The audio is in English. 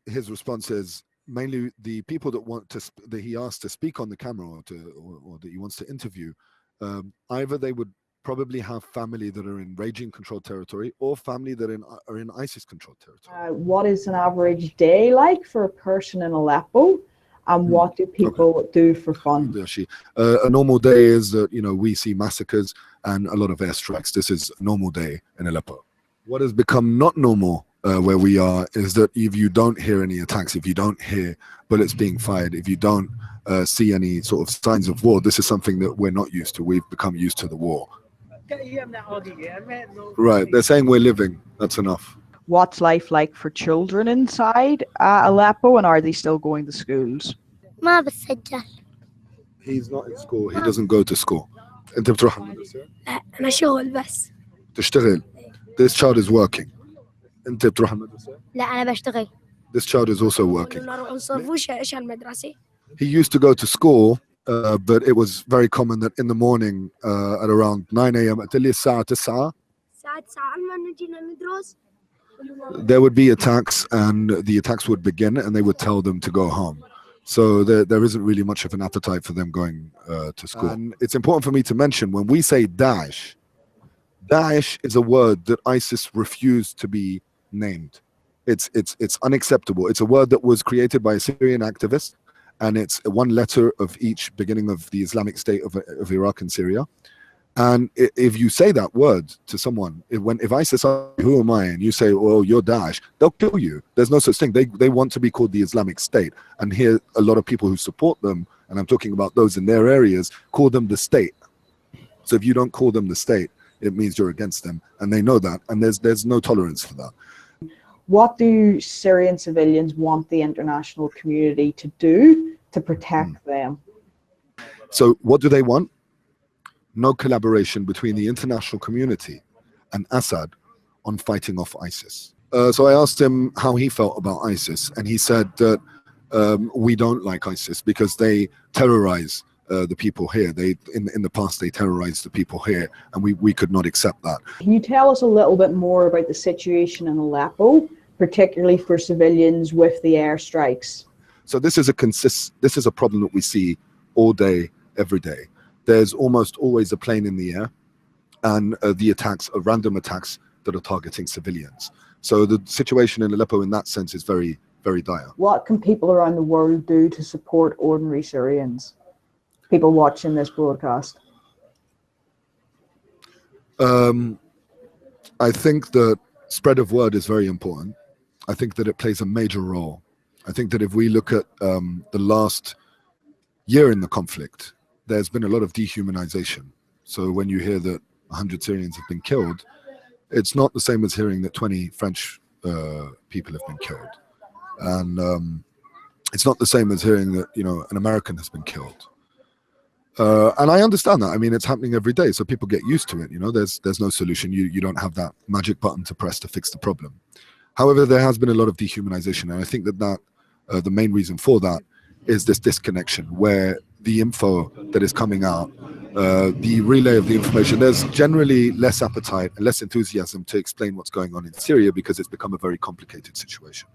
his response is mainly the people that want to that he asked to speak on the camera or that he wants to interview. Either they would probably have family that are in regime-controlled territory or family that are in ISIS-controlled territory. What is an average day like for a person in Aleppo, and what do people do for fun? A normal day is that, you know, we see massacres and a lot of airstrikes. This is a normal day in Aleppo. What has become not normal where we are is that if you don't hear any attacks, if you don't hear bullets being fired, if you don't see any sort of signs of war, this is something that we're not used to. We've become used to the war. Right, they're saying we're living. That's enough. What's life like for children inside Aleppo, and are they still going to schools? He's not in school. He doesn't go to school. أنت بتروح المدرسة؟ أنا شغل بس. تشتغل. This child is working. أنت بتروح المدرسة؟ لا أنا بشتغل. This child is also working. إيش المدرسة؟ He used to go to school, but it was very common that in the morning at around 9 a.m. الساعة 9 there would be attacks, and the attacks would begin and they would tell them to go home. So there isn't really much of an appetite for them going to school. And it's important for me to mention, when we say Daesh, Daesh is a word that ISIS refused to be named. It's unacceptable. It's a word that was created by a Syrian activist, and it's one letter of each beginning of the Islamic State of Iraq and Syria. And if you say that word to someone, if ISIS asks, who am I? And you say, oh, you're Daesh, they'll kill you. There's no such thing. They want to be called the Islamic State. And here, a lot of people who support them, and I'm talking about those in their areas, call them the state. So if you don't call them the state, it means you're against them. And they know that. And there's no tolerance for that. What do Syrian civilians want the international community to do to protect them? So what do they want? No collaboration between the international community and Assad on fighting off ISIS. So I asked him how he felt about ISIS, and he said that we don't like ISIS because they terrorize the people here. In the past they terrorized the people here, and we could not accept that. Can you tell us a little bit more about the situation in Aleppo, particularly for civilians with the airstrikes? So this is a problem that we see all day, every day. There's almost always a plane in the air, and the attacks are random attacks that are targeting civilians. So the situation in Aleppo in that sense is very, very dire. What can people around the world do to support ordinary Syrians, people watching this broadcast? I think that spread of word is very important. I think that it plays a major role. I think that if we look at the last year in the conflict, there's been a lot of dehumanization. So when you hear that 100 Syrians have been killed, it's not the same as hearing that 20 French people have been killed. And it's not the same as hearing that, you know, an American has been killed. And I understand that. I mean, it's happening every day, so people get used to it. You know, there's no solution. You don't have that magic button to press to fix the problem. However, there has been a lot of dehumanization, and I think that the main reason for that is this disconnection, where the info that is coming out, the relay of the information, there's generally less appetite and less enthusiasm to explain what's going on in Syria because it's become a very complicated situation.